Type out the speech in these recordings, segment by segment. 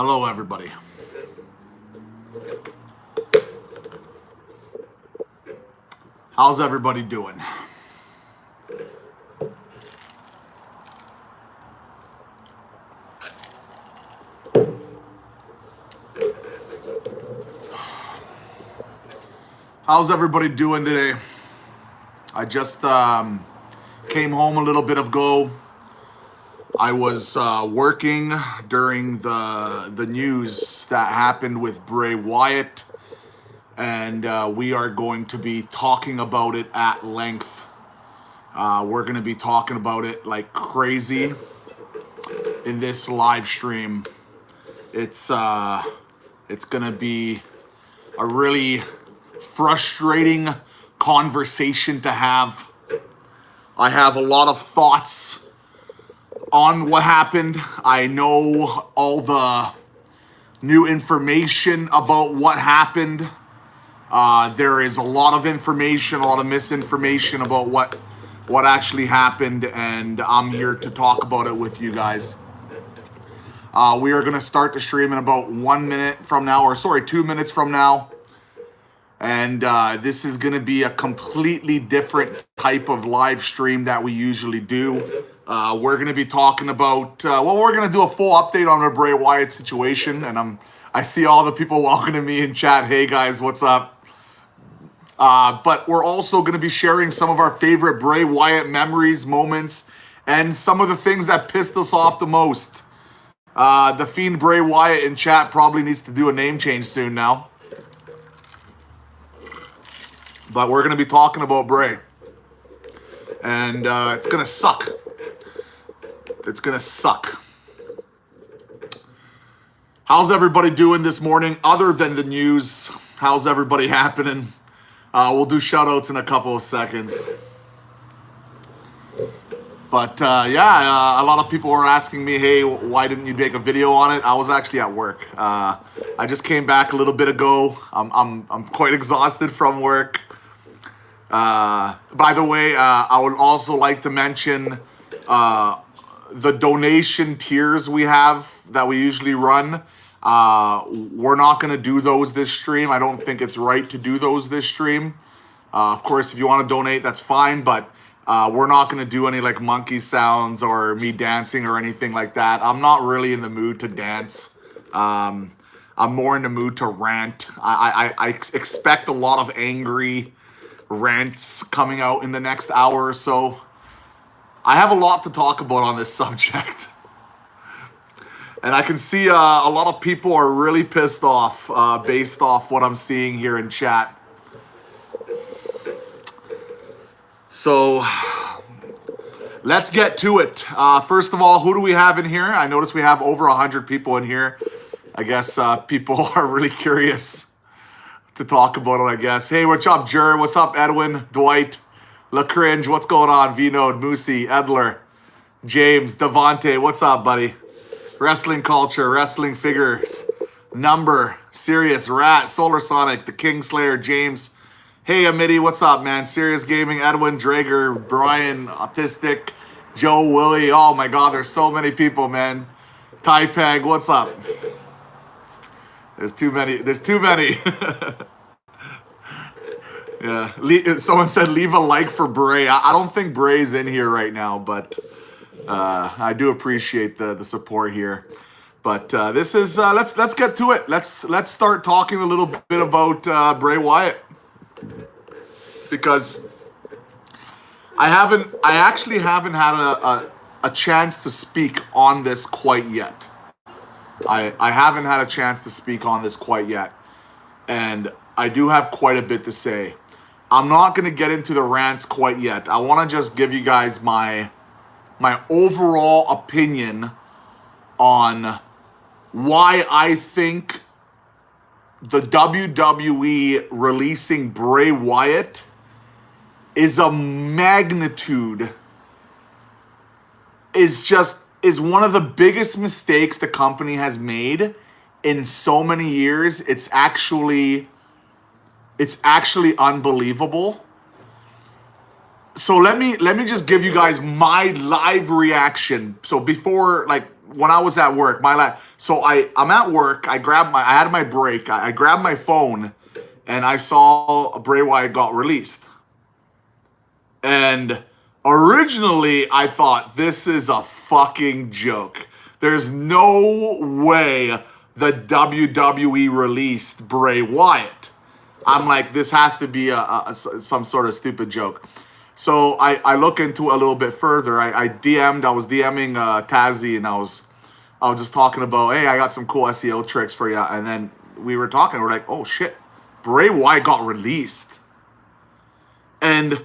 Hello, everybody. How's everybody doing? How's everybody doing today? I just came home a little bit ago. I was working during the news that happened with Bray Wyatt, and we are going to be talking about it at length. We're going to be talking about it like crazy in this live stream. It's going to be a really frustrating conversation to have. I have a lot of thoughts on what happened. I know all the new information about what happened. There is a lot of information, a lot of misinformation about what actually happened, and I'm here to talk about it with you guys. We are going to start the stream in about 1 minute from now, or sorry, 2 minutes from now. And this is going to be a completely different type of live stream that we usually do. We're going to be talking about, we're going to do a full update on the Bray Wyatt situation. And I see all the people welcoming me in chat. Hey guys, what's up? But we're also going to be sharing some of our favorite Bray Wyatt memories, moments, and some of the things that pissed us off the most. The Fiend Bray Wyatt in chat probably needs to do a name change soon now. But we're going to be talking about Bray. And it's going to suck. It's going to suck. How's everybody doing this morning other than the news? How's everybody happening? We'll do shout-outs in a couple of seconds. But yeah, a lot of people were asking me, hey, why didn't you make a video on it? I was actually at work. I just came back a little bit ago. I'm quite exhausted from work. By the way, I would also like to mention the donation tiers we have that we usually run. We're not going to do those this stream. I don't think it's right to do those this stream. Of course, if you want to donate, that's fine, but we're not going to do any like monkey sounds or me dancing or anything like that. I'm not really in the mood to dance. I'm more in the mood to rant. I expect a lot of angry rants coming out in the next hour or so. I have a lot to talk about on this subject. And I can see a lot of people are really pissed off based off what I'm seeing here in chat. So let's get to it. First of all, who do we have in here? I notice we have over 100 people in here. I guess people are really curious to talk about it, I guess. Hey, what's up, Jer? What's up, Edwin, Dwight, La Cringe? What's going on? V-Node, Moosey, Edler, James, Devontae. What's up, buddy? Wrestling Culture, Wrestling Figures, Number, Sirius, Rat, Solar Sonic, The Kingslayer, James. Hey, Amity, what's up, man? Serious Gaming, Edwin, Drager, Brian, Autistic, Joe, Willie. Oh my God, there's so many people, man. Typeg, what's up? There's too many. There's too many. Yeah. Someone said leave a like for Bray. I don't think Bray's in here right now, but I do appreciate the support here. But this is let's get to it. Let's start talking a little bit about Bray Wyatt, because I actually haven't had a chance to speak on this quite yet. I haven't had a chance to speak on this quite yet, and I do have quite a bit to say. I'm not going to get into the rants quite yet. I want to just give you guys my overall opinion on why I think the WWE releasing Bray Wyatt is a magnitude, is one of the biggest mistakes the company has made in so many years. It's actually unbelievable. So let me just give you guys my live reaction. So before, like, when I was at work, so I'm at work. I had my break. I grabbed my phone, and I saw Bray Wyatt got released. And originally, I thought this is a fucking joke. There's no way the WWE released Bray Wyatt. I'm like, this has to be some sort of stupid joke. So I look into it a little bit further. I was DMing Tazzy, and I was just talking about, hey, I got some cool SEO tricks for you. And then we were talking. We're like, oh shit, Bray Wyatt got released. And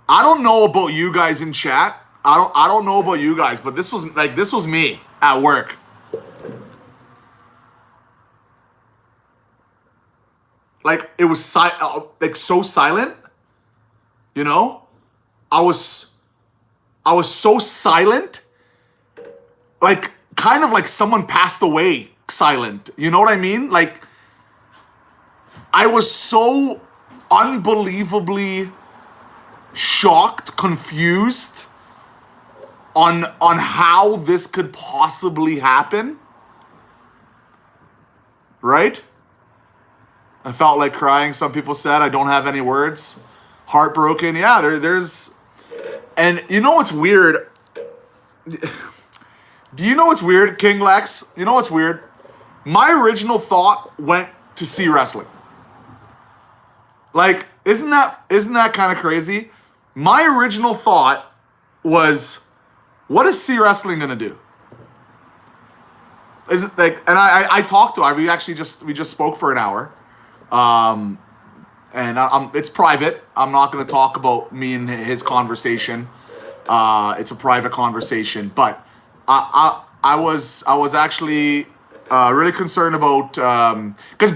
I don't know about you guys in chat. I don't know about you guys, but this was me at work. Like, it was so silent, you know? I was so silent, like kind of like someone passed away silent. You know what I mean? Like, I was so unbelievably shocked, confused on how this could possibly happen. Right? I felt like crying. Some people said I don't have any words. Heartbroken. Yeah, there's... And you know what's weird? Do you know what's weird, King Lex? You know what's weird? My original thought went to see wrestling. Like, isn't that kind of crazy? My original thought was, what is C Wrestling gonna do? Is it like? And I talked to her. We just spoke for an hour. And it's private. I'm not going to talk about me and his conversation. It's a private conversation. But I was actually really concerned about because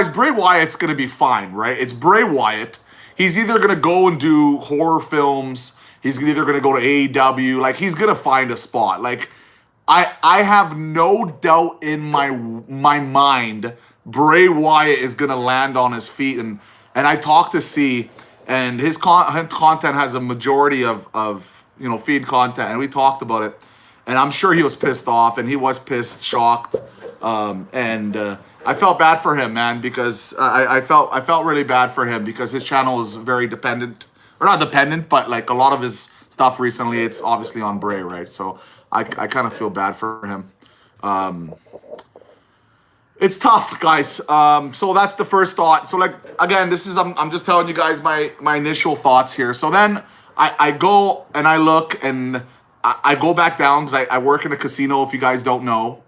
Bray Wyatt's going to be fine, right? It's Bray Wyatt. He's either going to go and do horror films. He's either going to go to AEW. Like, he's going to find a spot. Like, I have no doubt in my mind Bray Wyatt is going to land on his feet. And I talked to C, and his content has a majority of feed content, and we talked about it. And I'm sure he was pissed off, and he was pissed, shocked. I felt bad for him, man, because I felt really bad for him because his channel is very dependent, or not dependent, but like a lot of his stuff recently, it's obviously on Bray, right? So I kind of feel bad for him. It's tough, guys. So that's the first thought. So like, again, I'm just telling you guys my initial thoughts here. So then I go and I look and I go back down because I work in a casino. If you guys don't know,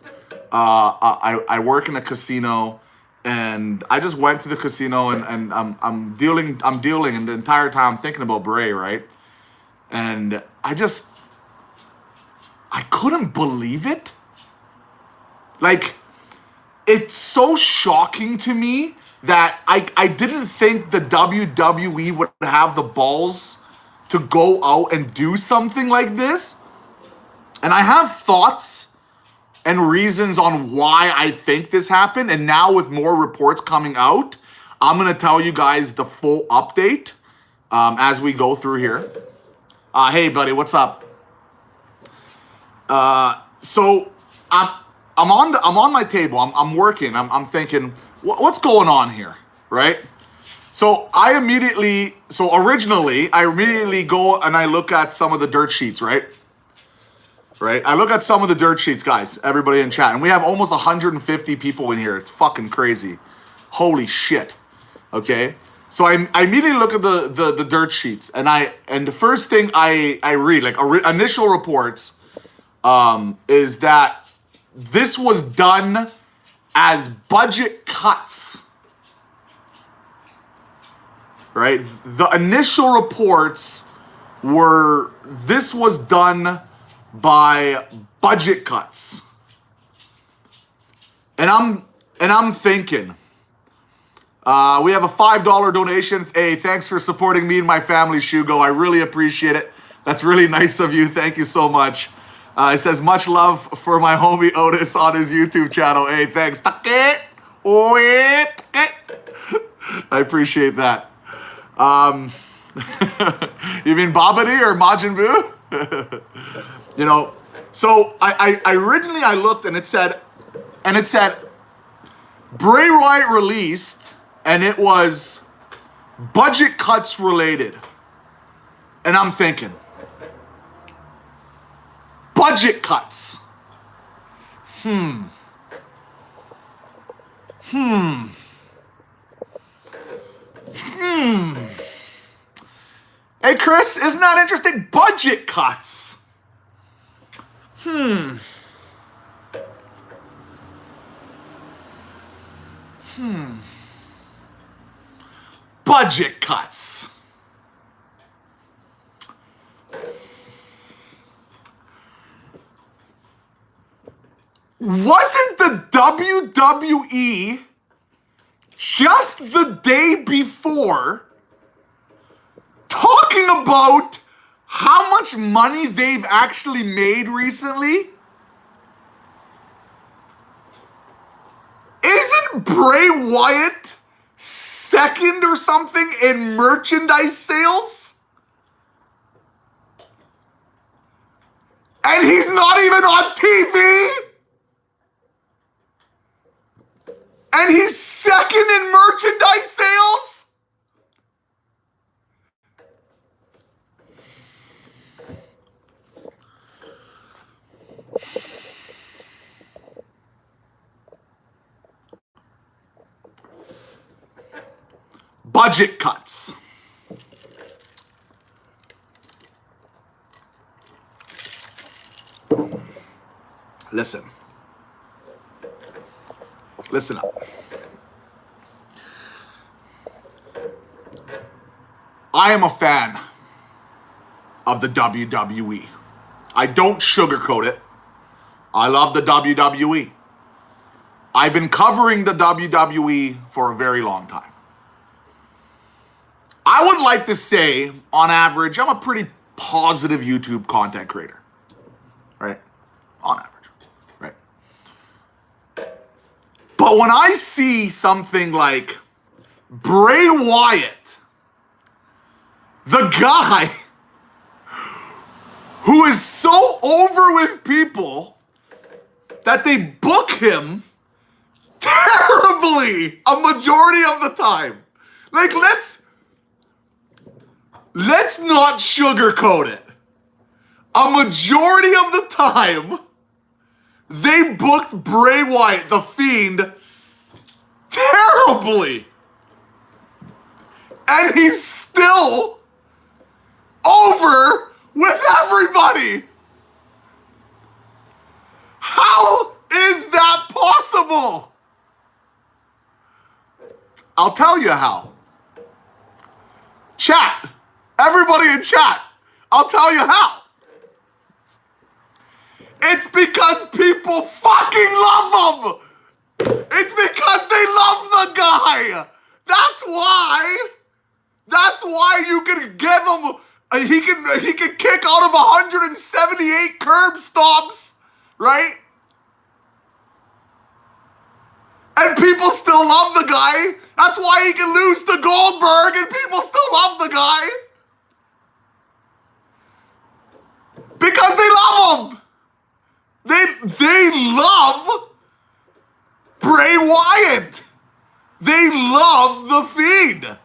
I work in a casino, and I just went to the casino and I'm dealing, and the entire time I'm thinking about Bray, right? And I couldn't believe it. Like, it's so shocking to me that I didn't think the WWE would have the balls to go out and do something like this. And I have thoughts and reasons on why I think this happened. And now with more reports coming out, I'm going to tell you guys the full update as we go through here. Hey, buddy, what's up? So I'm on my table. I'm working. I'm thinking, what's going on here, right? So originally I immediately go and I look at some of the dirt sheets, right? Right. I look at some of the dirt sheets, guys. Everybody in chat, and we have almost 150 people in here. It's fucking crazy. Holy shit. Okay. So I immediately look at the dirt sheets, and the first thing I read, like initial reports, is that this was done as budget cuts. Right? The initial reports were this was done by budget cuts. And I'm thinking, we have a $5 donation. Hey, thanks for supporting me and my family, Shugo. I really appreciate it. That's really nice of you. Thank you so much. It says, much love for my homie Otis on his YouTube channel. Hey, thanks. I appreciate that. You mean Babadi or Majin Buu? So I originally I looked and it said Bray Wyatt Released, and it was budget cuts related. And I'm thinking, budget cuts. Hey Chris, isn't that interesting? Budget cuts. Budget cuts. Wasn't the WWE just the day before talking about how much money they've actually made recently? Isn't Bray Wyatt second or something in merchandise sales? And he's not even on TV? And he's second in merchandise sales? Budget cuts. Listen. Listen up. I am a fan of the WWE. I don't sugarcoat it. I love the WWE. I've been covering the WWE for a very long time. I would like to say, on average, I'm a pretty positive YouTube content creator. Right? On average. Right? But when I see something like Bray Wyatt, the guy who is so over with people that they book him terribly a majority of the time. Like, let's not sugarcoat it. A majority of the time, they booked Bray Wyatt, the Fiend, terribly. And he's still over with everybody. How is that possible? I'll tell you how. Chat. Everybody in chat. I'll tell you how. It's because people fucking love him. It's because they love the guy. That's why. That's why you can give him. He can kick out of 178 curb stops, right? And people still love the guy. That's why he can lose to Goldberg and people still love the guy. Because they love him. They love Bray Wyatt. They love the Fiend.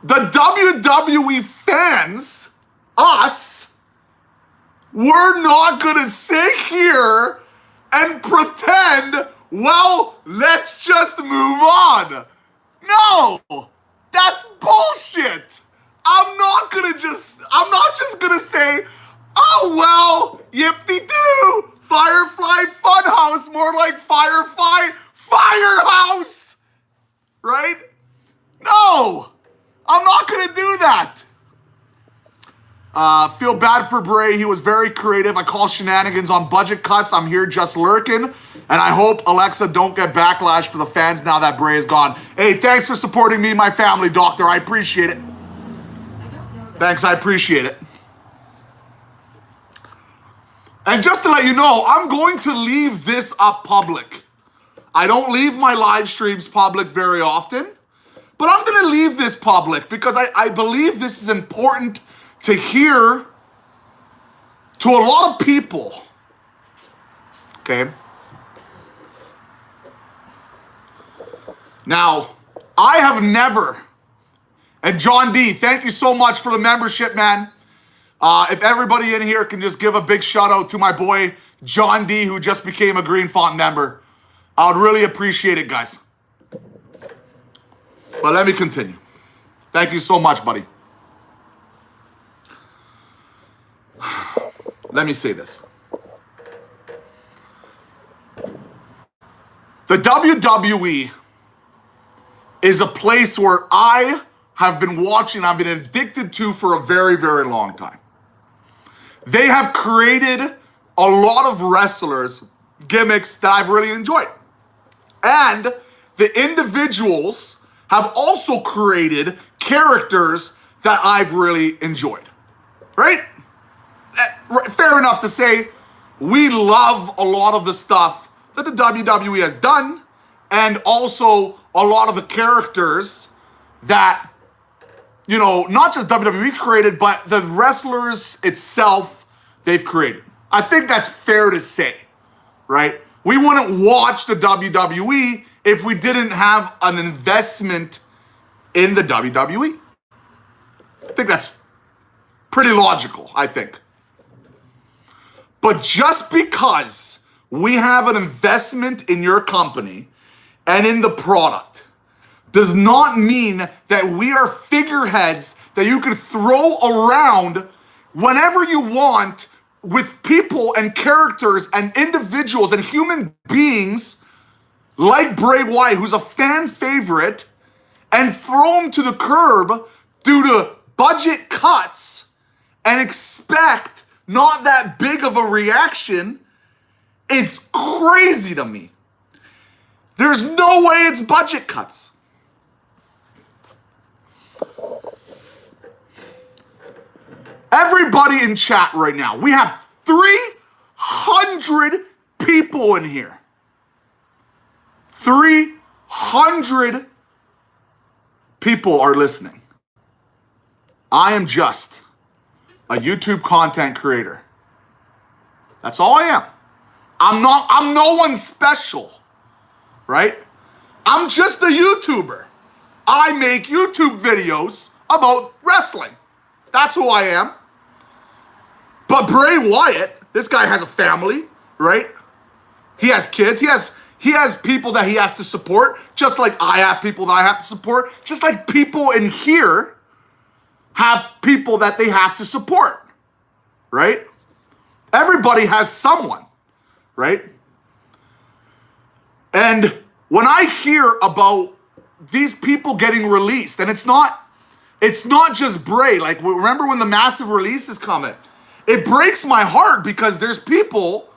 The WWE fans, us, we're not gonna sit here and pretend, well, let's just move on. No, that's bullshit. I'm not just gonna say, oh well, yip-de-doo, Firefly Funhouse, more like Firefly Firehouse, right? No, I'm not gonna do that. Feel bad for Bray. He was very creative. I call shenanigans on budget cuts. I'm here just lurking. And I hope, Alexa, don't get backlash for the fans now that Bray is gone. Hey, thanks for supporting me and my family, Doctor. I appreciate it. Thanks, I appreciate it. And just to let you know, I'm going to leave this up public. I don't leave my live streams public very often, but I'm going to leave this public because I believe this is important to hear to a lot of people, okay? Now, I have never, and John D, thank you so much for the membership, man. If everybody in here can just give a big shout out to my boy, John D, who just became a Green Font member, I would really appreciate it, guys. But let me continue. Thank you so much, buddy. Let me say this. The WWE is a place where I have been watching, I've been addicted to for a very, very long time. They have created a lot of wrestlers, gimmicks that I've really enjoyed. And the individuals have also created characters that I've really enjoyed. Right? Fair enough to say, we love a lot of the stuff that the WWE has done, and also a lot of the characters that, you know, not just WWE created, but the wrestlers itself they've created. I think that's fair to say, right? We wouldn't watch the WWE if we didn't have an investment in the WWE. I think that's pretty logical, I think. But just because we have an investment in your company and in the product does not mean that we are figureheads that you can throw around whenever you want with people and characters and individuals and human beings like Bray Wyatt, who's a fan favorite, and throw him to the curb due to budget cuts and expect not that big of a reaction. It's crazy to me. There's no way it's budget cuts. Everybody in chat right now, we have 300 people in here. 300 people are listening. I am just a YouTube content creator. That's all I am. I'm no one special, right? I'm just a YouTuber. I make YouTube videos about wrestling. That's who I am. But Bray Wyatt, this guy has a family, right? He has kids. He has people that he has to support, just like I have people that I have to support, just like people in here have people that they have to support, right? Everybody has someone, right? And when I hear about these people getting released, and it's not just Bray. Like, remember when the massive release is coming? It breaks my heart because there's people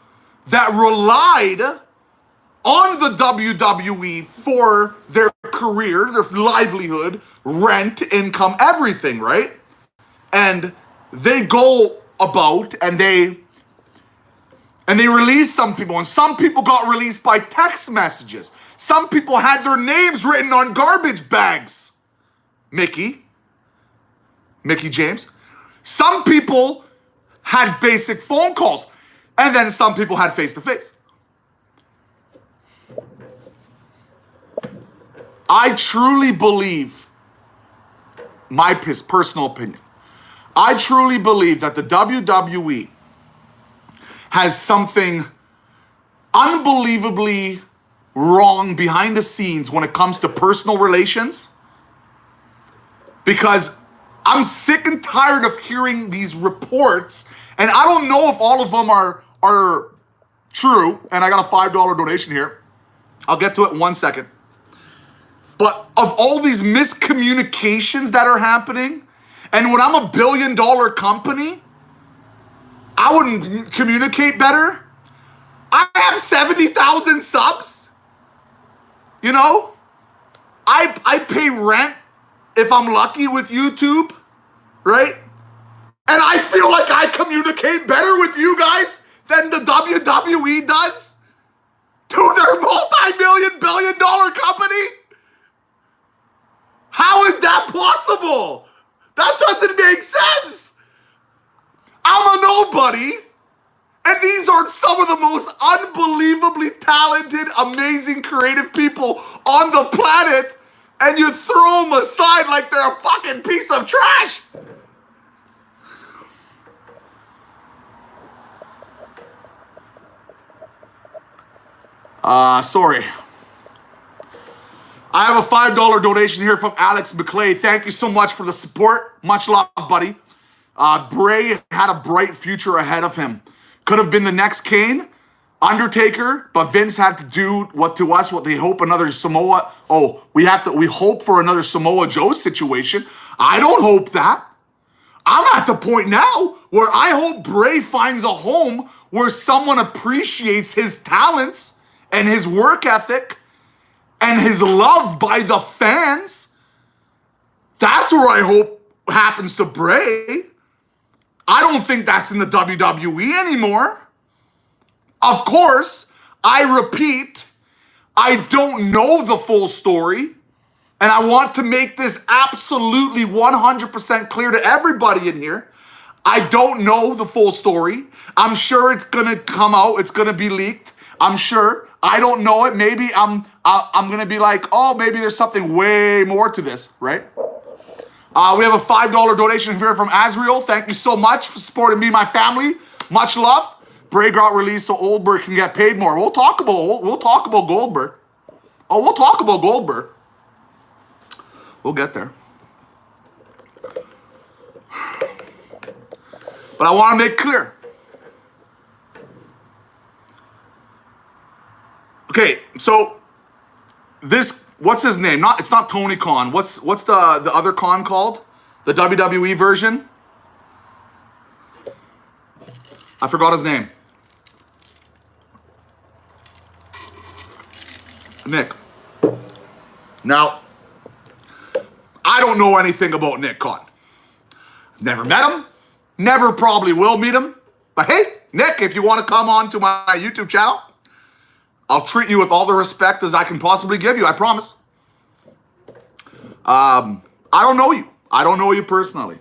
that relied on the WWE for their career, their livelihood, rent, income, everything, right? And they go about and they release some people, and some people got released by text messages. Some people had their names written on garbage bags. Mickey James. Some people had basic phone calls, and then some people had face-to-face. I truly believe, my personal opinion, I truly believe that the WWE has something unbelievably wrong behind the scenes when it comes to personal relations, because I'm sick and tired of hearing these reports, and I don't know if all of them are true, and I got a $5 donation here. I'll get to it in 1 second. But of all these miscommunications that are happening, and when I'm a $1 billion company, I wouldn't communicate better. I have 70,000 subs. You know? I pay rent if I'm lucky with YouTube, right? And I feel like I communicate better with you guys than the WWE does to their multi-million, billion-dollar company. How is that possible? That doesn't make sense. I'm a nobody, And these are some of the most unbelievably talented, amazing, creative people on the planet, and you throw them aside like they're a fucking piece of trash. Sorry. I have a $5 donation here from Alex McClay. Thank you so much for the support. Much love, buddy. Bray had a bright future ahead of him. Could have been the next Kane, Undertaker, but Vince had to do what they hope another Samoa. We hope for another Samoa Joe situation. I don't hope that. I'm at the point now where I hope Bray finds a home where someone appreciates his talents and his work ethic and his love by the fans. That's where I hope happens to Bray. I don't think that's in the WWE anymore. Of course, I repeat, I don't know the full story, and I want to make this absolutely 100% clear to everybody in here. I don't know the full story. I'm sure it's gonna come out. It's gonna be leaked. I'm sure. I don't know it. Maybe I'm gonna be like, oh, maybe there's something way more to this, right? We have a $5 donation here from Azriel. Thank you so much for supporting me and my family. Much love. Bray got released so Goldberg can get paid more. We'll talk about Goldberg. We'll talk about Goldberg. We'll get there. But I want to make clear. Okay, so this, what's his name? It's not Tony Khan. What's the other Khan called? The WWE version? I forgot his name. Nick. Now, I don't know anything about Nick Khan. Never met him. Never probably will meet him. But hey, Nick, if you want to come on to my YouTube channel, I'll treat you with all the respect as I can possibly give you, I promise. I don't know you. I don't know you personally.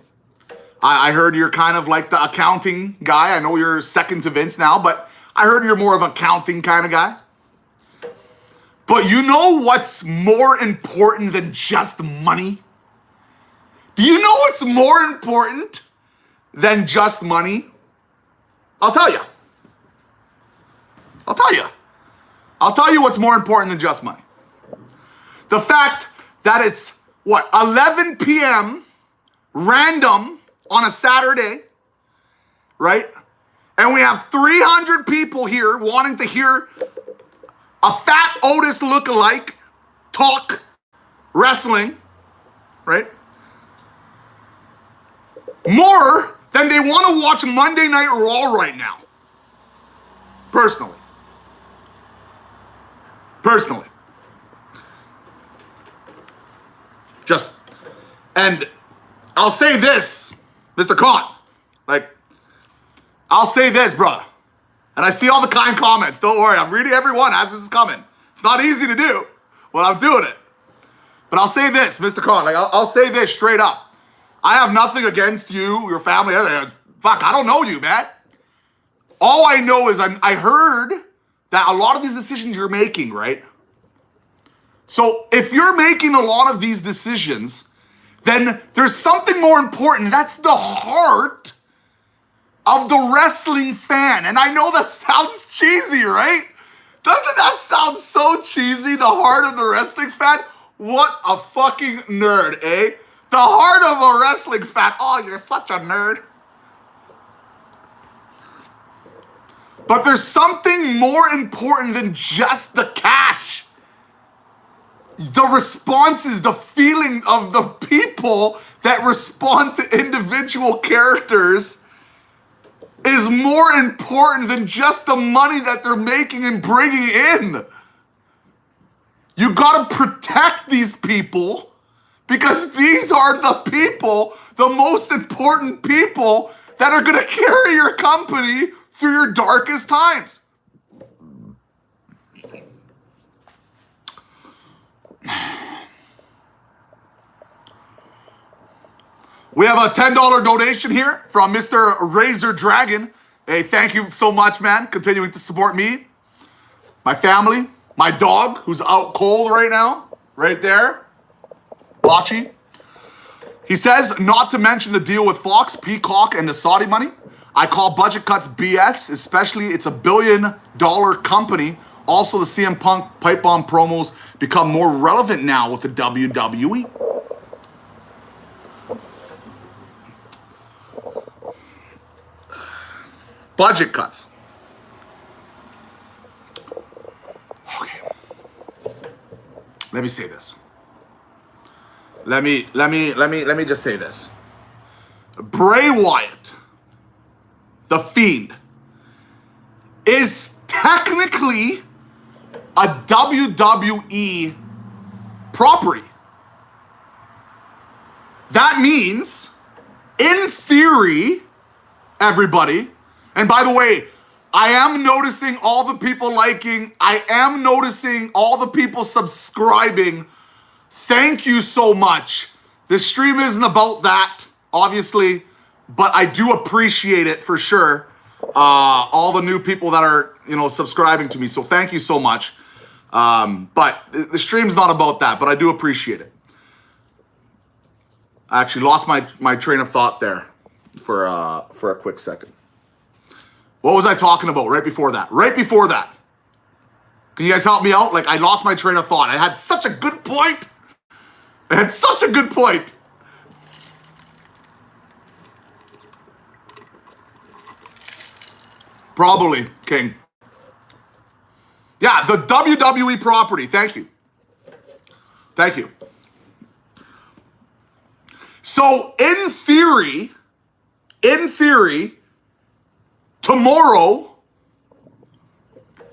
I heard you're kind of like the accounting guy. I know you're second to Vince now, but I heard you're more of an accounting kind of guy. But you know what's more important than just money? Do you know what's more important than just money? I'll tell you. I'll tell you what's more important than just money. The fact that it's, 11 p.m. random on a Saturday, right? And we have 300 people here wanting to hear a fat Otis lookalike talk wrestling, right? More than they want to watch Monday Night Raw right now. Personally. And I'll say this, Mr. Khan, I'll say this, brother. And I see all the kind comments. Don't worry, I'm reading everyone as this is coming. It's not easy to do, but I'm doing it. But I'll say this, Mr. Khan, I'll say this straight up. I have nothing against you, your family. Fuck, I don't know you, man. All I know is I heard that a lot of these decisions you're making, right? So if you're making a lot of these decisions, then there's something more important. That's the heart of the wrestling fan. And I know that sounds cheesy, right? Doesn't that sound so cheesy, the heart of the wrestling fan? What a fucking nerd, eh? The heart of a wrestling fan. Oh, you're such a nerd. But there's something more important than just the cash. The responses, the feeling of the people that respond to individual characters is more important than just the money that they're making and bringing in. You gotta protect these people because these are the people, the most important people that are gonna carry your company through your darkest times. We have a $10 donation here from Mr. Razor Dragon. Hey, thank you so much, man. Continuing to support me, my family, my dog, who's out cold right now, right there, Botchy. He says, not to mention the deal with Fox, Peacock, and the Saudi money. I call budget cuts BS, especially it's $1 billion company. Also, the CM Punk pipe bomb promos become more relevant now with the WWE. Budget cuts. Okay. Let me say this. Let me just say this. Bray Wyatt, the Fiend, is technically a WWE property. That means, in theory, everybody, and by the way, I am noticing all the people liking, I am noticing all the people subscribing. Thank you so much. This stream isn't about that, obviously, but I do appreciate it for sure. All the new people that are, subscribing to me. So thank you so much. But the stream's not about that, but I do appreciate it. I actually lost my train of thought there for a quick second. What was I talking about right before that? Right before that. Can you guys help me out? Like, I lost my train of thought. I had such a good point. I had such a good point. Probably, King. Yeah, the WWE property. Thank you. Thank you. So, in theory, tomorrow,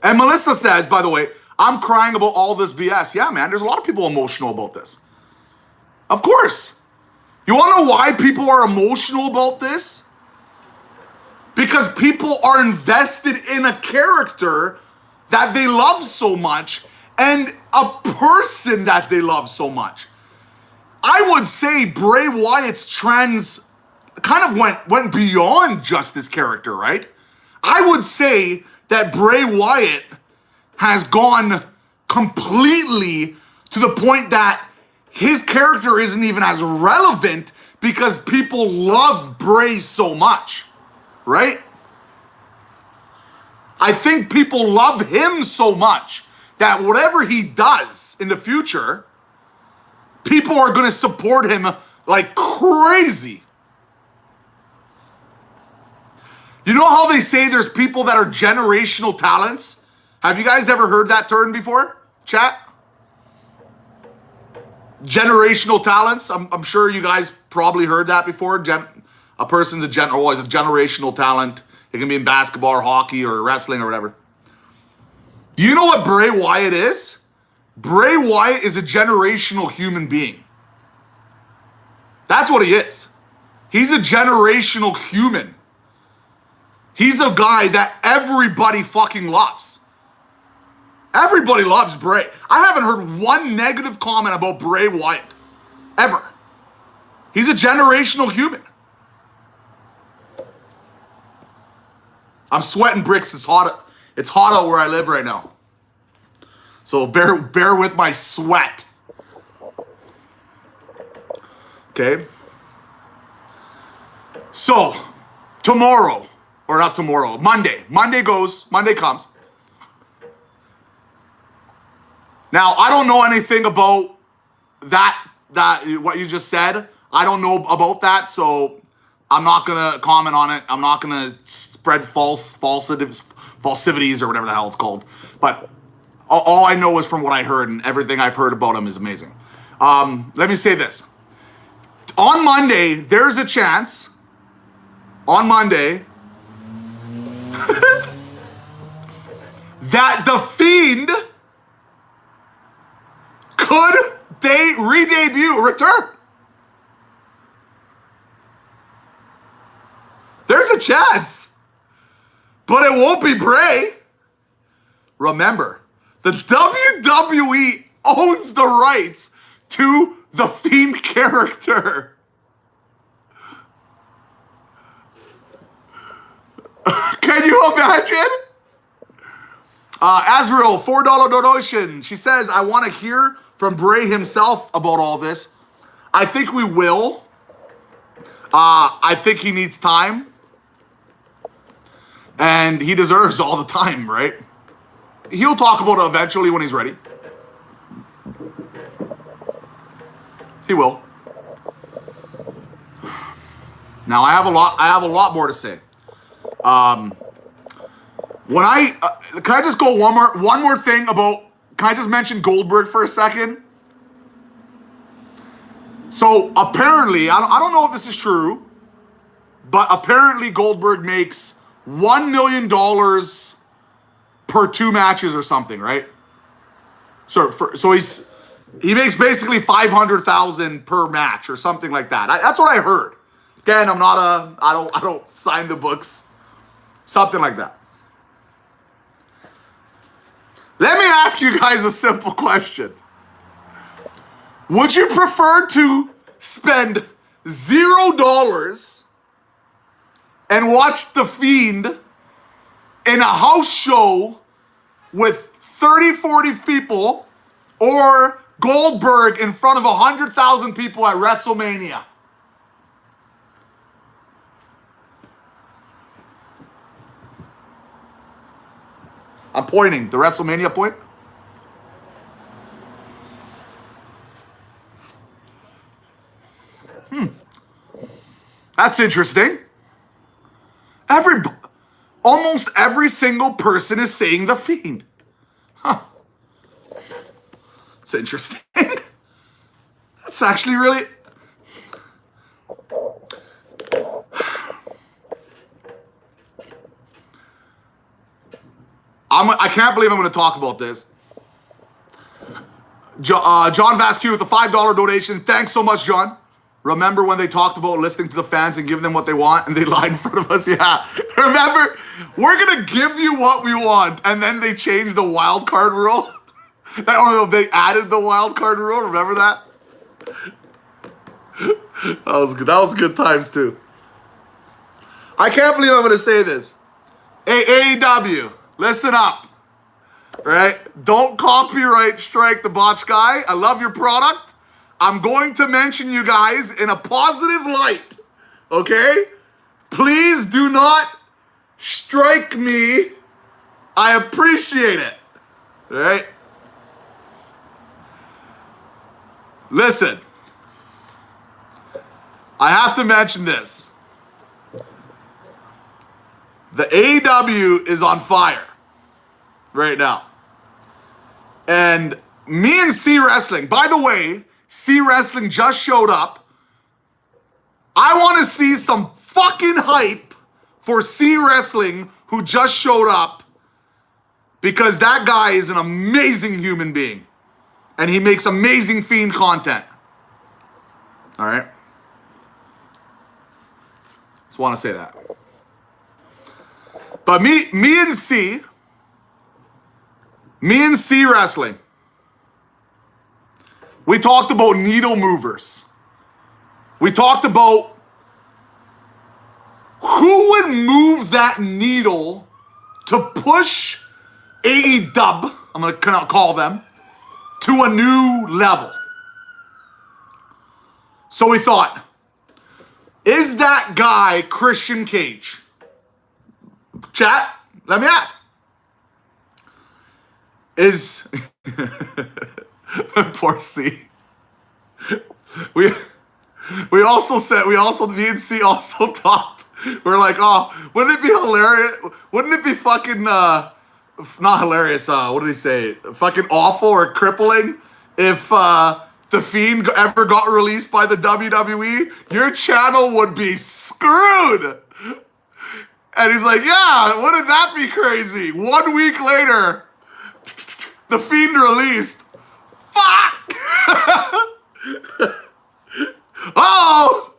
and Melissa says, by the way, I'm crying about all this BS. Yeah, man, there's a lot of people emotional about this. Of course. You want to know why people are emotional about this? Because people are invested in a character that they love so much and a person that they love so much. I would say Bray Wyatt's trends kind of went beyond just this character, right? I would say that Bray Wyatt has gone completely to the point that his character isn't even as relevant because people love Bray so much, right? I think people love him so much that whatever he does in the future, people are going to support him like crazy. You know how they say there's people that are generational talents? Have you guys ever heard that term before, chat? Generational talents. I'm sure you guys probably heard that before. A person's always a generational talent. It can be in basketball or hockey or wrestling or whatever. Do you know what Bray Wyatt is? Bray Wyatt is a generational human being. That's what he is. He's a generational human. He's a guy that everybody fucking loves. Everybody loves Bray. I haven't heard one negative comment about Bray Wyatt. Ever. He's a generational human. I'm sweating bricks. It's hot. It's hot out where I live right now. So bear with my sweat. Okay? So, tomorrow, or not tomorrow, Monday. Monday comes. Now, I don't know anything about that what you just said. I don't know about that, so I'm not going to comment on it. I'm not going to spread falsities or whatever the hell it's called. But all I know is from what I heard, and everything I've heard about him is amazing. Let me say this. On Monday, there's a chance, on Monday, that The Fiend could return. There's a chance, but it won't be Bray. Remember, the WWE owns the rights to the Fiend character. Okay? Can you imagine? Azrael, $4 donation. She says, I want to hear from Bray himself about all this. I think we will. I think he needs time. And he deserves all the time, right? He'll talk about it eventually when he's ready. He will. Now I have a lot more to say. When can I just go one more thing about, can I just mention Goldberg for a second? So apparently, I don't know if this is true, but apparently Goldberg makes $1 million per 2 matches or something, right? So he makes basically $500,000 per match or something like that. That's what I heard. Again, I don't sign the books. Something like that. Let me ask you guys a simple question. Would you prefer to spend $0 and watch The Fiend in a house show with 30, 40 people, or Goldberg in front of 100,000 people at WrestleMania? I'm pointing. The WrestleMania point? That's interesting. Almost every single person is saying The Fiend. Huh. It's interesting. That's actually really... I can't believe I'm going to talk about this. John Vasquez with a $5 donation. Thanks so much, John. Remember when they talked about listening to the fans and giving them what they want, and they lied in front of us? Yeah. Remember, we're going to give you what we want, and then they changed the wild card rule. I don't know if they added the wild card rule. Remember that? That was good. That was good times, too. I can't believe I'm going to say this. Hey, AEW, listen up. Right? Don't copyright strike the Botch guy. I love your product. I'm going to mention you guys in a positive light. Okay? Please do not strike me. I appreciate it. Right? Listen. I have to mention this. The AEW is on fire right now. And me and C Wrestling, by the way, C Wrestling just showed up. I want to see some fucking hype for C Wrestling who just showed up, because that guy is an amazing human being and he makes amazing Fiend content. All right? Just want to say that. But me and C Wrestling, we talked about needle movers. We talked about who would move that needle to push AEW, I'm going to call them, to a new level. So we thought, is that guy Christian Cage? Chat, let me ask. Is poor C. Me and C also talked. We're like, oh, wouldn't it be hilarious? Wouldn't it be fucking not hilarious? What did he say? Fucking awful or crippling if The Fiend ever got released by the WWE? Your channel would be screwed. And he's like, yeah, wouldn't that be crazy? 1 week later, The Fiend released. Fuck! Oh!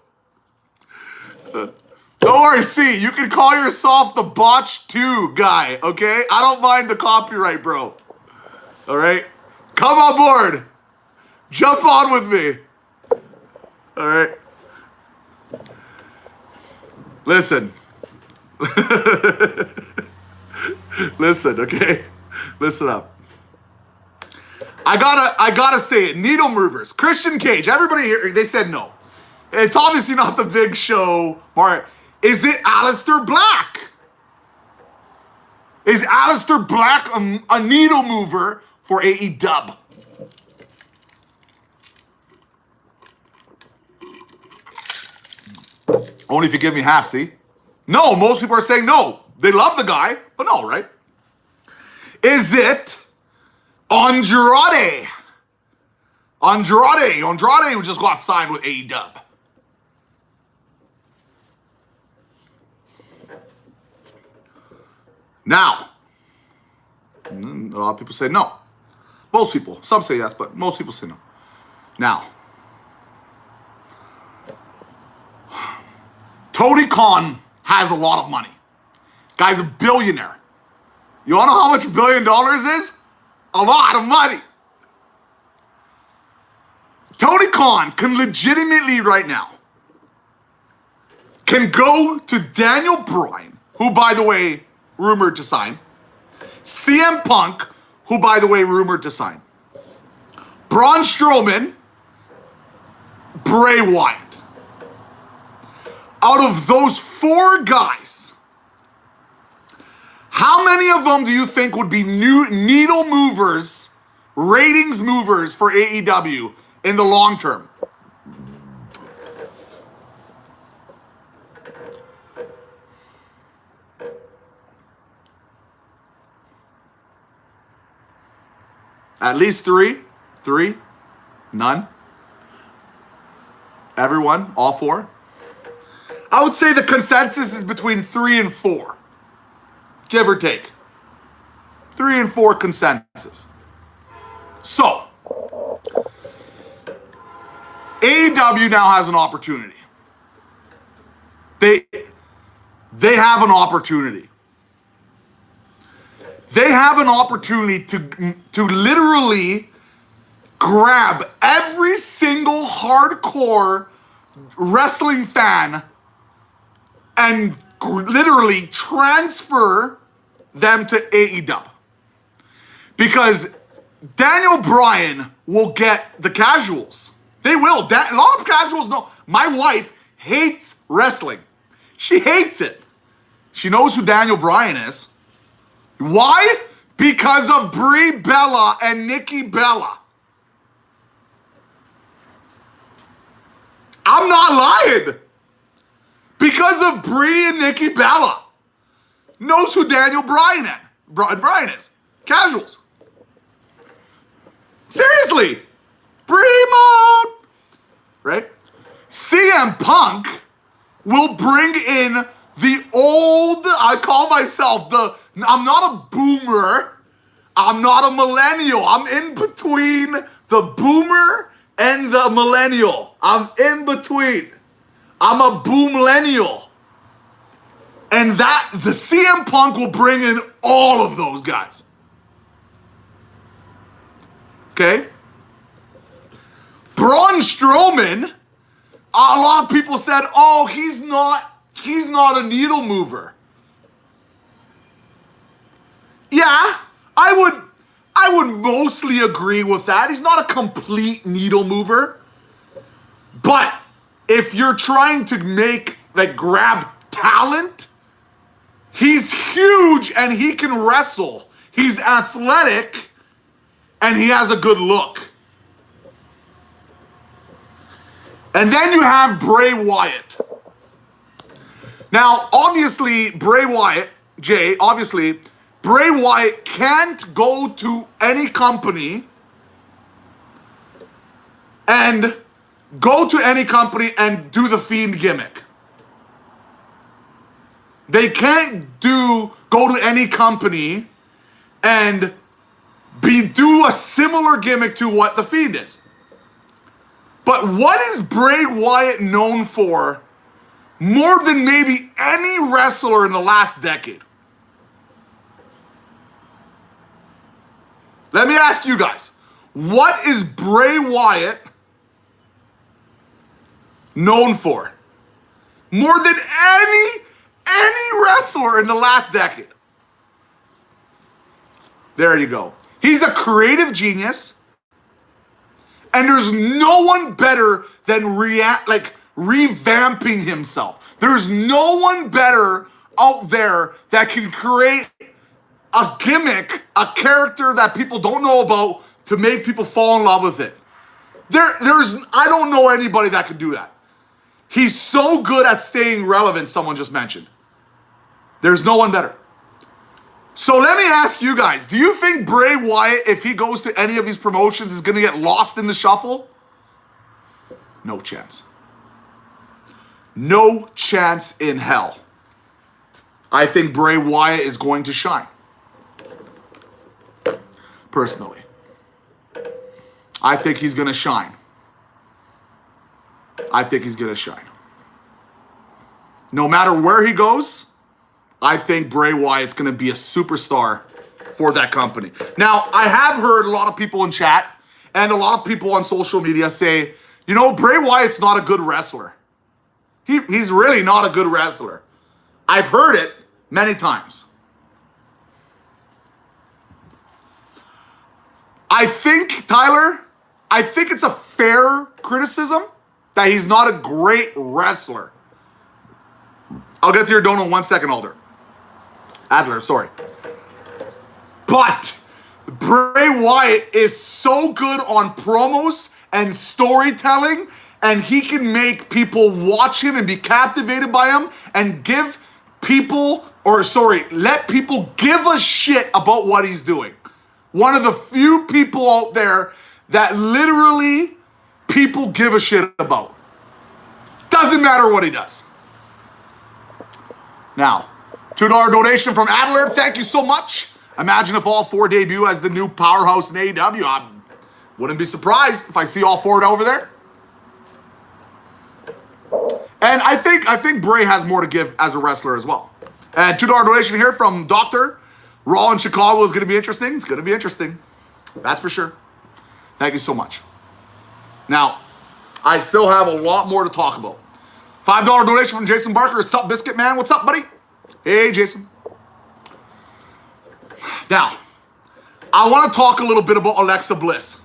Don't worry, see, you can call yourself the Botch 2 guy, okay? I don't mind the copyright, bro. All right? Come on board. Jump on with me. All right? Listen. Listen, okay? Listen up. I gotta say it. Needle movers. Christian Cage. Everybody here, they said no. It's obviously not the Big Show. Is it Aleister Black? Is Aleister Black a needle mover for AEW? Only if you give me half, see? No, most people are saying no. They love the guy, but no, right? Is it Andrade? Andrade who just got signed with AEW. Now, a lot of people say no. Most people, some say yes, but most people say no. Now, Tony Khan has a lot of money. Guy's a billionaire. You wanna know how much $1 billion is? A lot of money. Tony Khan can legitimately right now can go to Daniel Bryan, who by the way, rumored to sign. CM Punk, who by the way, rumored to sign. Braun Strowman, Bray Wyatt. Out of those 4 guys, how many of them do you think would be new needle movers, ratings movers for AEW in the long term? At least 3? 3? None? Everyone? All 4? I would say the consensus is between 3 and 4. Give or take. 3 and 4 consensus. So, AEW now has an opportunity. They have an opportunity. They have an opportunity to literally grab every single hardcore wrestling fan and literally transfer them to AEW. Because Daniel Bryan will get the casuals. They will. A lot of casuals know. My wife hates wrestling. She hates it. She knows who Daniel Bryan is. Why? Because of Brie Bella and Nikki Bella. I'm not lying. Because of Brie and Nikki Bella. Knows who Daniel Bryan is. Casuals. Seriously. Brie mode. Right? CM Punk will bring in the old, I call myself I'm not a boomer. I'm not a millennial. I'm in between the boomer and the millennial. I'm in between. I'm a boomlennial. And the CM Punk will bring in all of those guys. Okay? Braun Strowman, a lot of people said, oh, he's not a needle mover. Yeah, I would mostly agree with that. He's not a complete needle mover. But if you're trying to grab talent, he's huge and he can wrestle. He's athletic and he has a good look. And then you have Bray Wyatt. Now, obviously, Bray Wyatt can't go to any company and do the Fiend gimmick. They can't go to any company and do a similar gimmick to what the Fiend is. But what is Bray Wyatt known for more than maybe any wrestler in the last decade? Let me ask you guys, what is Bray Wyatt known for? More than any wrestler in the last decade. There you go. He's a creative genius. And there's no one better than revamping himself. There's no one better out there that can create a gimmick, a character that people don't know about to make people fall in love with it. I don't know anybody that could do that. He's so good at staying relevant, someone just mentioned. There's no one better. So let me ask you guys, do you think Bray Wyatt, if he goes to any of these promotions, is going to get lost in the shuffle? No chance. No chance in hell. I think Bray Wyatt is going to shine. Personally. I think he's going to shine. I think he's going to shine. No matter where he goes, I think Bray Wyatt's going to be a superstar for that company. Now, I have heard a lot of people in chat and a lot of people on social media say, you know, Bray Wyatt's not a good wrestler. He's really not a good wrestler. I've heard it many times. I think, Tyler, it's a fair criticism that he's not a great wrestler. I'll get to your donut in 1 second, Adler, sorry. But Bray Wyatt is so good on promos and storytelling, and he can make people watch him and be captivated by him and let people give a shit about what he's doing. One of the few people out there that literally people give a shit about. Doesn't matter what he does. Now, $2 donation from Adler. Thank you so much. Imagine if all four debut as the new powerhouse in AEW. I wouldn't be surprised if I see all four over there. And I think Bray has more to give as a wrestler as well. And $2 donation here from Dr. Raw in Chicago is going to be interesting. It's going to be interesting. That's for sure. Thank you so much. Now, I still have a lot more to talk about. $5 donation from Jason Barker. Sup, Biscuit Man? What's up, buddy? Hey, Jason. Now, I want to talk a little bit about Alexa Bliss.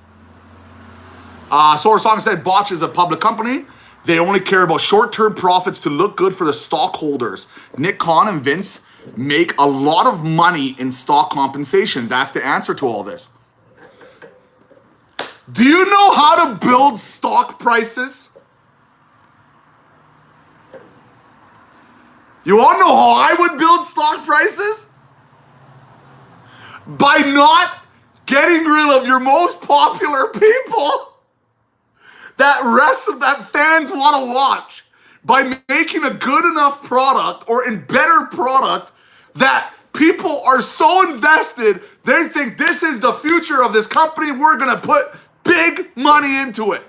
Solar Song said Botch is a public company. They only care about short-term profits to look good for the stockholders. Nick Khan and Vince make a lot of money in stock compensation. That's the answer to all this. Do you know how to build stock prices? You want to know how I would build stock prices? By not getting rid of your most popular people that fans want to watch. By making a good enough product or in better product that people are so invested, they think this is the future of this company. We're going to put big money into it.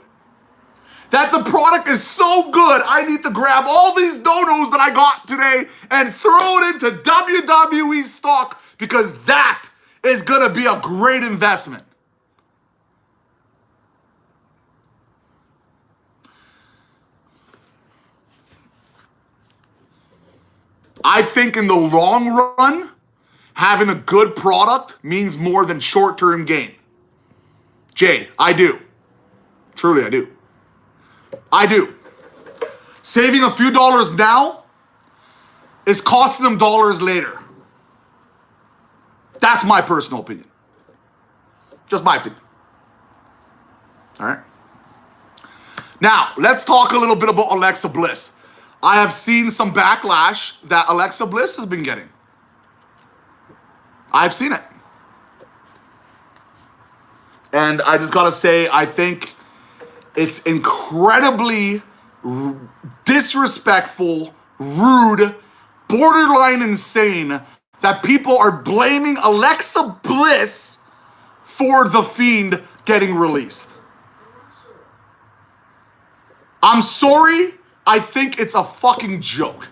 That the product is so good, I need to grab all these donos that I got today and throw it into WWE stock because that is going to be a great investment. I think in the long run, having a good product means more than short-term gain. Jay, I do. Truly, I do. I do. Saving a few dollars now is costing them dollars later. That's my personal opinion. Just my opinion. All right? Now, let's talk a little bit about Alexa Bliss. I have seen some backlash that Alexa Bliss has been getting. I've seen it. And I just gotta say, I think it's incredibly disrespectful, rude, borderline insane that people are blaming Alexa Bliss for The Fiend getting released. I'm sorry, I think it's a fucking joke.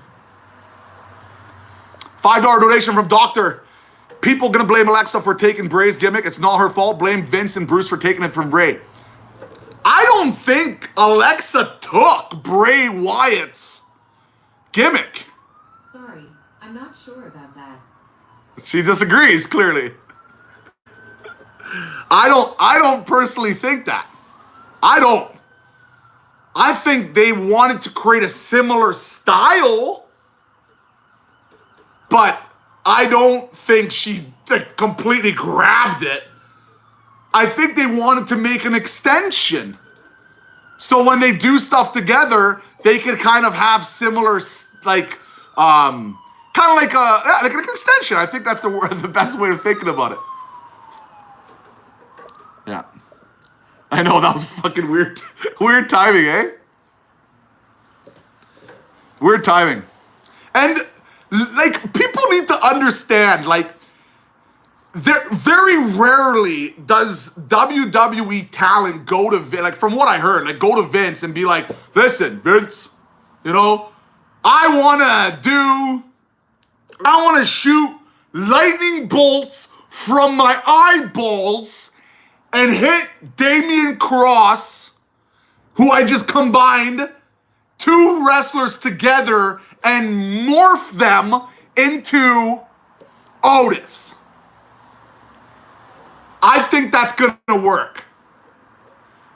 $5 donation from Doctor. People gonna blame Alexa for taking Bray's gimmick. It's not her fault. Blame Vince and Bruce for taking it from Bray. I don't think Alexa took Bray Wyatt's gimmick. Sorry, not sure about that. She disagrees, clearly. I don't personally think that. I don't. I think they wanted to create a similar style, but I don't think she completely grabbed it. I think they wanted to make an extension. So when they do stuff together, they could kind of have similar, like, kind of like an extension. I think that's the best way of thinking about it. Yeah. I know, that was fucking weird. Weird timing, eh? Weird timing. And, like, people need to understand, like, very rarely does WWE talent go to Vince, like, from what I heard, like, go to Vince and be like, listen, Vince, you know, I want to shoot lightning bolts from my eyeballs and hit Damian Cross, who I just combined two wrestlers together and morph them into Otis. I think that's gonna work.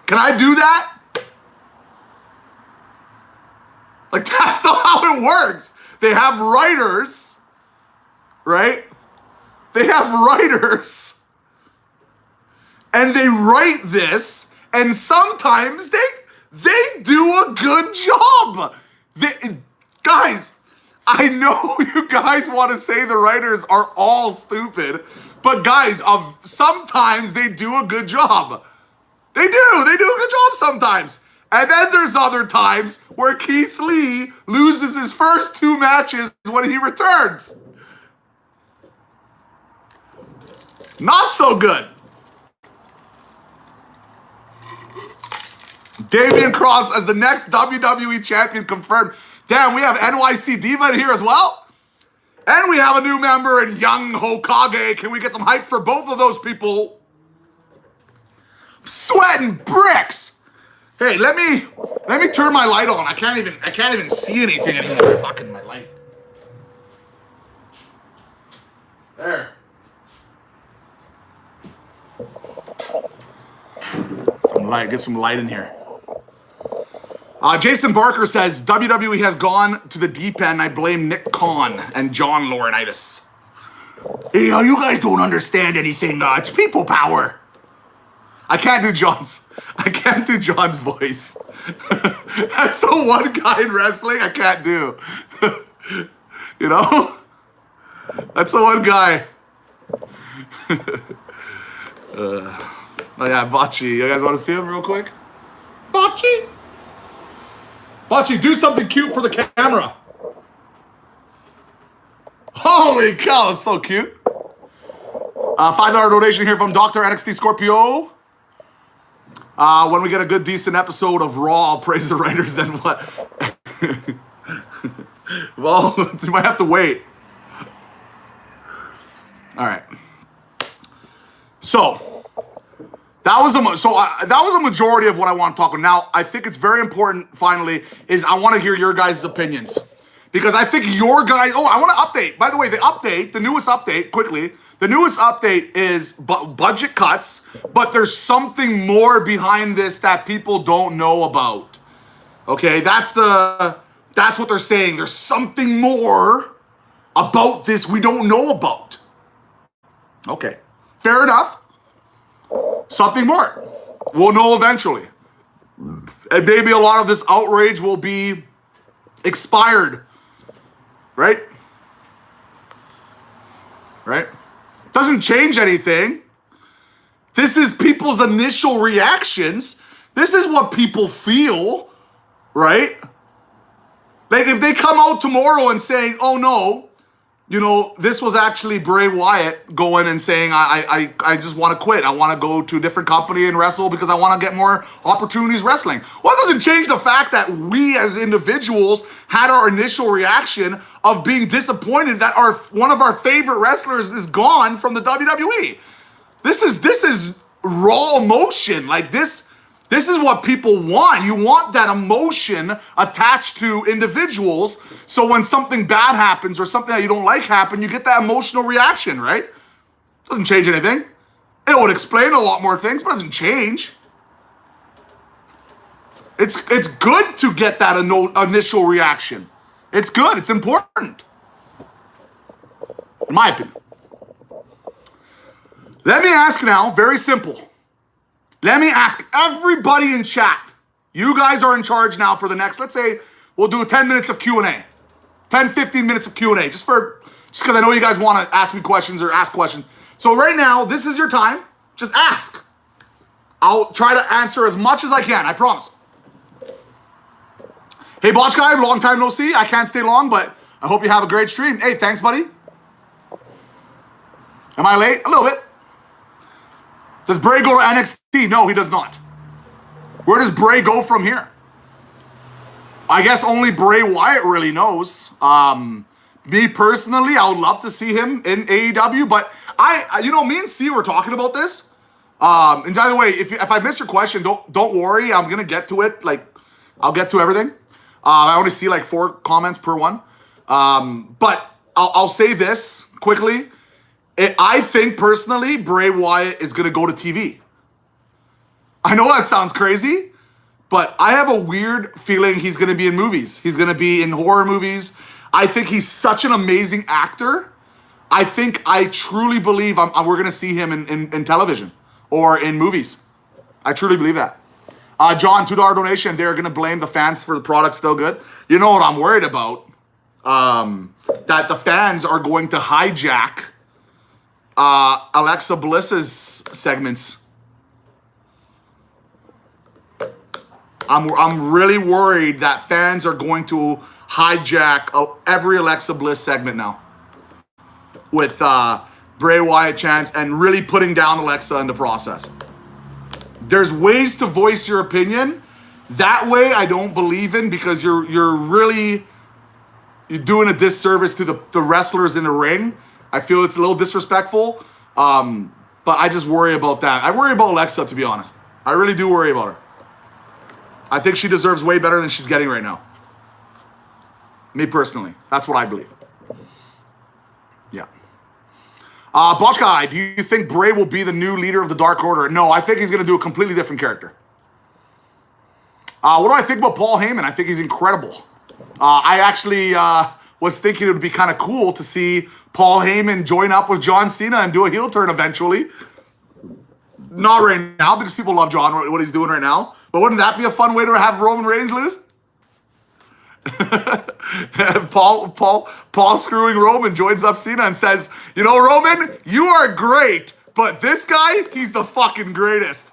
Can I do that? Like, that's not how it works. They have writers, right? They have writers. And they write this, and sometimes they do a good job. Guys, I know you guys want to say the writers are all stupid, but guys, sometimes they do a good job. They do a good job sometimes. And then there's other times where Keith Lee loses his first two matches when he returns. Not so good. Damian Cross as the next WWE champion confirmed. Damn, we have NYC Diva here as well. And we have a new member in Young Hokage. Can we get some hype for both of those people? I'm sweating bricks. Hey, let me turn my light on. I can't even see anything anymore. Fucking my light. There. Get some light in here. Jason Barker says, WWE has gone to the deep end. I blame Nick Khan and John Laurinaitis. Hey, you guys don't understand anything. It's people power. I can't do John's voice. That's the one guy in wrestling I can't do. You know? That's the one guy. Oh yeah, Botchy. You guys want to see him real quick? Botchy? Botchy, do something cute for the camera. Holy cow, that's so cute. $5 donation here from Dr. NXT Scorpio. When we get a good, decent episode of Raw, I'll praise the writers, then what? Well, you might have to wait. All right. So, that was a majority of what I want to talk about. Now, I think it's very important, finally, is I want to hear your guys' opinions. Because I think your guys... Oh, I want to update. By the way, the newest update, quickly. The newest update is budget cuts, but there's something more behind this that people don't know about. Okay, that's what they're saying. There's something more about this we don't know about. Okay, fair enough. Something more. We'll know eventually. And maybe a lot of this outrage will be expired. Right? Right? Doesn't change anything. This is people's initial reactions. This is what people feel. Right? Like if they come out tomorrow and saying, oh no, you know, this was actually Bray Wyatt going and saying, I just want to quit. I want to go to a different company and wrestle because I want to get more opportunities wrestling. Well, it doesn't change the fact that we as individuals had our initial reaction of being disappointed that one of our favorite wrestlers is gone from the WWE. This is raw emotion. Like this, This is what people want. You want that emotion attached to individuals. So when something bad happens or something that you don't like happen, you get that emotional reaction, right? Doesn't change anything. It would explain a lot more things, but it doesn't change. It's good to get that initial reaction. It's good. It's important. In my opinion. Let me ask now, very simple. Let me ask everybody in chat. You guys are in charge now for the next, let's say, we'll do 10 minutes of Q&A. 10, 15 minutes of Q&A, just because I know you guys want to ask me questions or ask questions. So right now, this is your time. Just ask. I'll try to answer as much as I can, I promise. Hey, Botch guy, long time no see. I can't stay long, but I hope you have a great stream. Hey, thanks, buddy. Am I late? A little bit. Does Bray go to NXT? No, he does not. Where does Bray go from here? I guess only Bray Wyatt really knows. Me personally, I would love to see him in AEW, but me and C were talking about this. And by the way, if I miss your question, don't worry. I'm gonna get to it. Like, I'll get to everything. I only see like 4 comments per one. But I'll say this quickly. I think personally, Bray Wyatt is going to go to TV. I know that sounds crazy, but I have a weird feeling he's going to be in movies. He's going to be in horror movies. I think he's such an amazing actor. I truly believe we're going to see him in television or in movies. I truly believe that. John, $2 donation. They're going to blame the fans for the product still good. You know what I'm worried about? That the fans are going to hijack Alexa Bliss's segments. I'm really worried that fans are going to hijack every Alexa Bliss segment now with Bray Wyatt chants and really putting down Alexa in the process. There's ways to voice your opinion. That way I don't believe in, because you're doing a disservice to the wrestlers in the ring. I feel it's a little disrespectful, but I just worry about that. I worry about Alexa, to be honest. I really do worry about her. I think she deserves way better than she's getting right now. Me personally. That's what I believe. Yeah. Botch guy, do you think Bray will be the new leader of the Dark Order? No, I think he's going to do a completely different character. What do I think about Paul Heyman? I think he's incredible. I actually was thinking it would be kind of cool to see Paul Heyman join up with John Cena and do a heel turn eventually. Not right now, because people love John, what he's doing right now. But wouldn't that be a fun way to have Roman Reigns lose? Paul screwing Roman joins up Cena and says, you know, Roman, you are great, but this guy, he's the fucking greatest.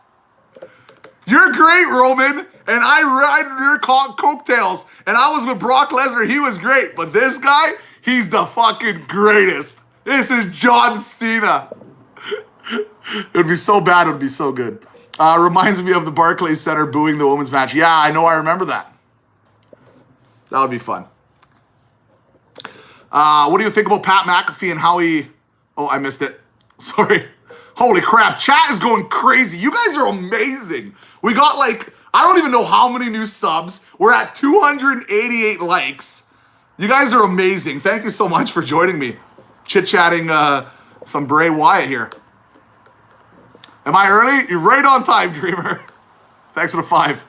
You're great, Roman, and I ride your coattails, and I was with Brock Lesnar, he was great, but this guy, he's the fucking greatest. This is John Cena. It would be so bad, it would be so good. Reminds me of the Barclays Center booing the women's match. Yeah, I know, I remember that. That would be fun. What do you think about Pat McAfee and how he... Oh, I missed it. Sorry. Holy crap. Chat is going crazy. You guys are amazing. We got like... I don't even know how many new subs. We're at 288 likes. You guys are amazing. Thank you so much for joining me. Chit-chatting some Bray Wyatt here. Am I early? You're right on time, Dreamer. Thanks for the 5.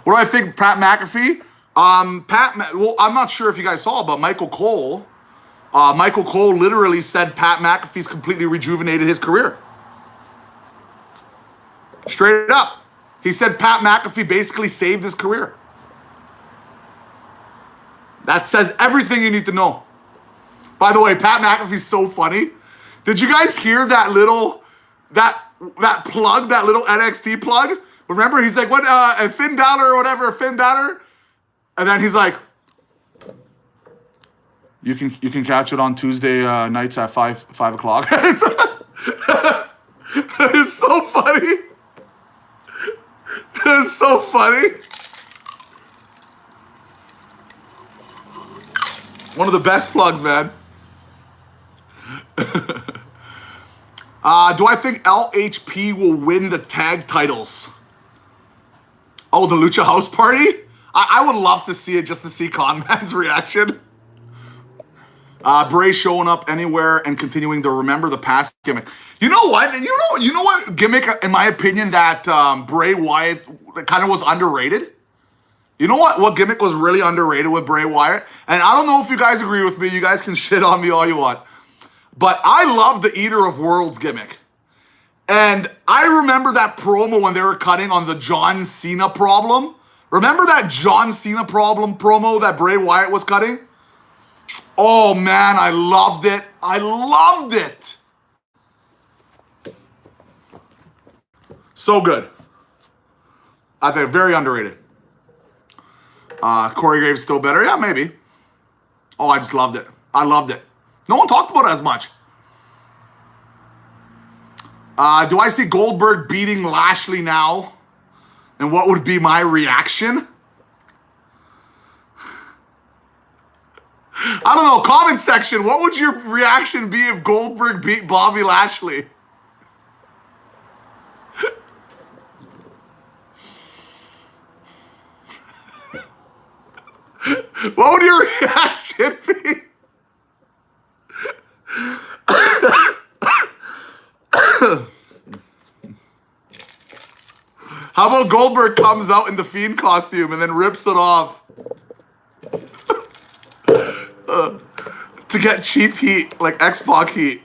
What do I think, Pat McAfee? Well, I'm not sure if you guys saw, but Michael Cole literally said Pat McAfee's completely rejuvenated his career. Straight up. He said Pat McAfee basically saved his career. That says everything you need to know. By the way, Pat McAfee's so funny. Did you guys hear that little, that plug, that little NXT plug? Remember, he's like, what, Finn Balor or whatever, Finn Balor? And then he's like, you can catch it on Tuesday nights at 5 o'clock. It's so funny. It's so funny. One of the best plugs, man. Do I think LHP will win the tag titles? Oh, the Lucha House Party? I would love to see it just to see Conman's reaction. Bray showing up anywhere and continuing to remember the past gimmick. You know what? You know what gimmick, in my opinion, that Bray Wyatt kind of was underrated? You know what gimmick was really underrated with Bray Wyatt? And I don't know if you guys agree with me. You guys can shit on me all you want. But I love the Eater of Worlds gimmick. And I remember that promo when they were cutting on the John Cena problem. Remember that John Cena problem promo that Bray Wyatt was cutting? Oh man, I loved it. I loved it. So good. I think very underrated. Corey Graves still better? Yeah, maybe. Oh, I just loved it. I loved it. No one talked about it as much. Do I see Goldberg beating Lashley now? And what would be my reaction? I don't know. Comment section. What would your reaction be if Goldberg beat Bobby Lashley? What would your reaction be? How about Goldberg comes out in the Fiend costume and then rips it off? To get cheap heat, like X-Pac heat.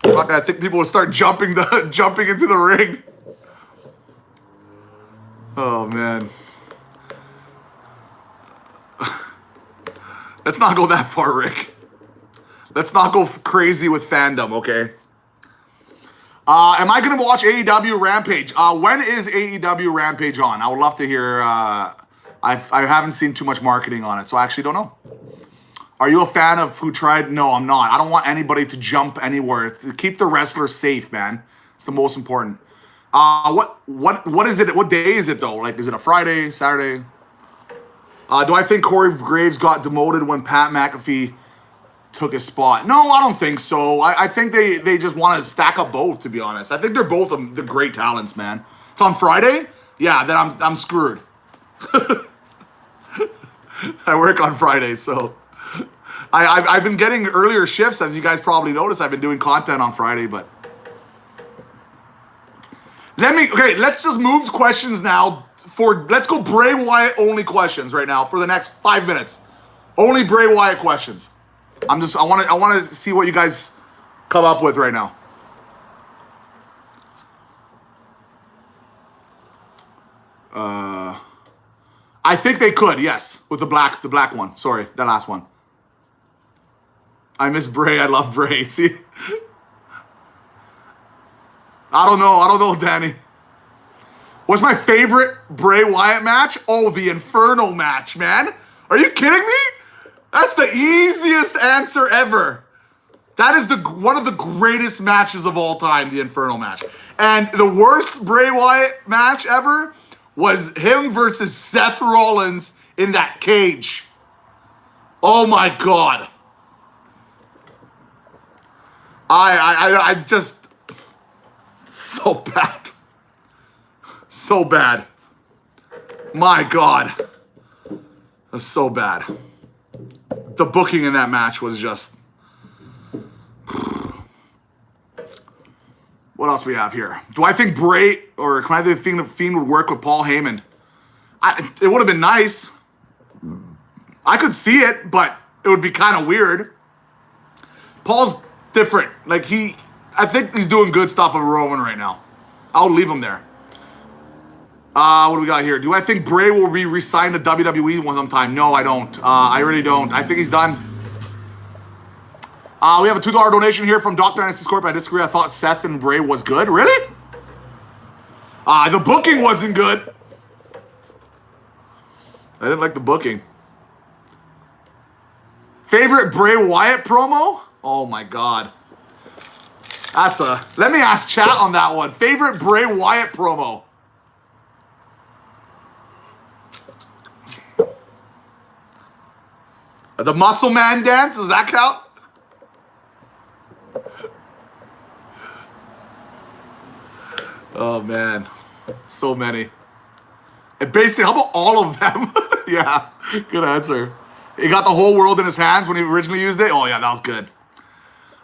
Fuck, I think people will start jumping into the ring. Oh man. Let's not go that far, Rick. Let's not go crazy with fandom, okay? Am I gonna watch AEW Rampage? When is AEW Rampage on? I would love to hear. I haven't seen too much marketing on it, so I actually don't know. Are you a fan of who tried? No, I'm not. I don't want anybody to jump anywhere. Keep the wrestler safe, man. It's the most important. What is it? What day is it though? Like, is it a Friday, Saturday? Do I think Corey Graves got demoted when Pat McAfee took his spot? No, I don't think so. I think they just want to stack up both, to be honest. I think they're both the great talents, man. It's on Friday? Yeah, then I'm screwed. I work on Fridays, so I've been getting earlier shifts, as you guys probably noticed. I've been doing content on Friday, but let's just move questions now. Let's go Bray Wyatt only questions right now for the next 5 minutes. Only Bray Wyatt questions. I want to see what you guys come up with right now. I think they could, yes, with the black one. Sorry, that last one. I miss Bray. I love Bray. See, I don't know, Danny. What's my favorite Bray Wyatt match? Oh, the Inferno match, man. Are you kidding me? That's the easiest answer ever. That is one of the greatest matches of all time, the Inferno match. And the worst Bray Wyatt match ever was him versus Seth Rollins in that cage. Oh my God. I just, so bad. So bad. My God. That's so bad. The booking in that match was just... What else we have here? Do I think Bray, or can I think the Fiend would work with Paul Heyman? It would have been nice. I could see it, but it would be kind of weird. Paul's different. Like, I think he's doing good stuff with Roman right now. I'll leave him there. What do we got here? Do I think Bray will be re-signed to WWE one sometime? No, I don't. I really don't. I think he's done. We have a $2 donation here from Dr. Anesthesia Corp. I disagree. I thought Seth and Bray was good. Really? The booking wasn't good. I didn't like the booking. Favorite Bray Wyatt promo? Oh my God. Let me ask chat on that one. Favorite Bray Wyatt promo? The Muscle Man dance, does that count? Oh, man. So many. And basically, how about all of them? Yeah, good answer. He got the whole world in his hands when he originally used it. Oh, yeah, that was good.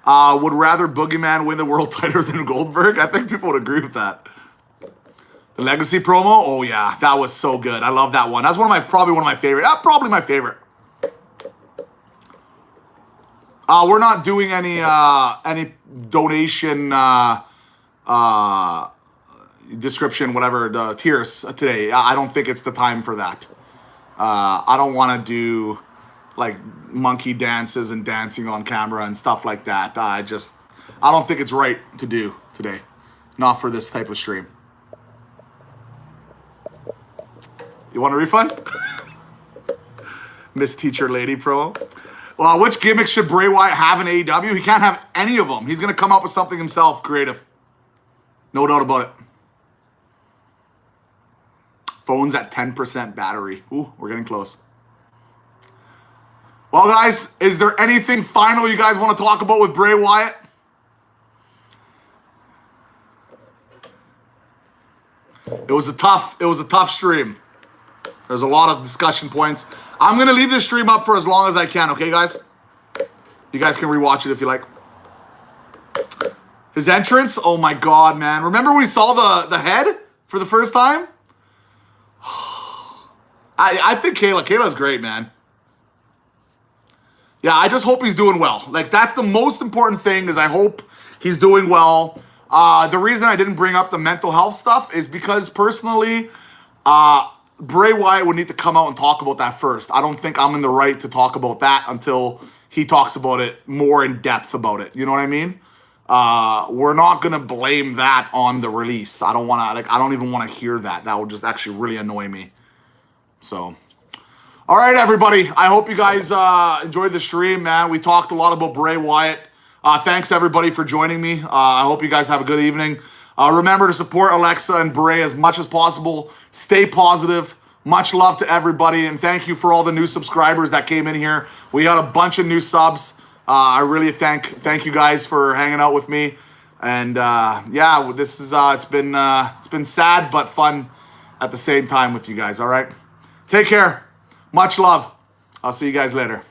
Would rather Boogeyman win the world title than Goldberg? I think people would agree with that. The Legacy promo? Oh, yeah, that was so good. I love that one. That's probably one of my favorite. Probably my favorite. We're not doing any donation description, whatever, the tiers today. I don't think it's the time for that. I don't want to do like monkey dances and dancing on camera and stuff like that. I don't think it's right to do today. Not for this type of stream. You want a refund? Miss Teacher Lady Pro. Well, which gimmicks should Bray Wyatt have in AEW? He can't have any of them. He's going to come up with something himself, creative. No doubt about it. Phone's at 10% battery. Ooh, we're getting close. Well, guys, is there anything final you guys want to talk about with Bray Wyatt? It was a tough stream. There's a lot of discussion points. I'm going to leave this stream up for as long as I can, okay, guys? You guys can rewatch it if you like. His entrance, oh my God, man. Remember we saw the head for the first time? I think Kayla's great, man. Yeah, I just hope he's doing well. Like, that's the most important thing, is I hope he's doing well. The reason I didn't bring up the mental health stuff is because, personally, Bray Wyatt would need to come out and talk about that first. I don't think I'm in the right to talk about that until he talks about it more in depth about it. You know what I mean? We're not going to blame that on the release. I don't even want to hear that. That would just actually really annoy me. So, all right, everybody. I hope you guys enjoyed the stream, man. We talked a lot about Bray Wyatt. Thanks, everybody, for joining me. I hope you guys have a good evening. Remember to support Alexa and Bray as much as possible. Stay positive. Much love to everybody, and thank you for all the new subscribers that came in here. We got a bunch of new subs. I really thank you guys for hanging out with me. And yeah, this is it's been sad but fun at the same time with you guys. All right, take care. Much love. I'll see you guys later.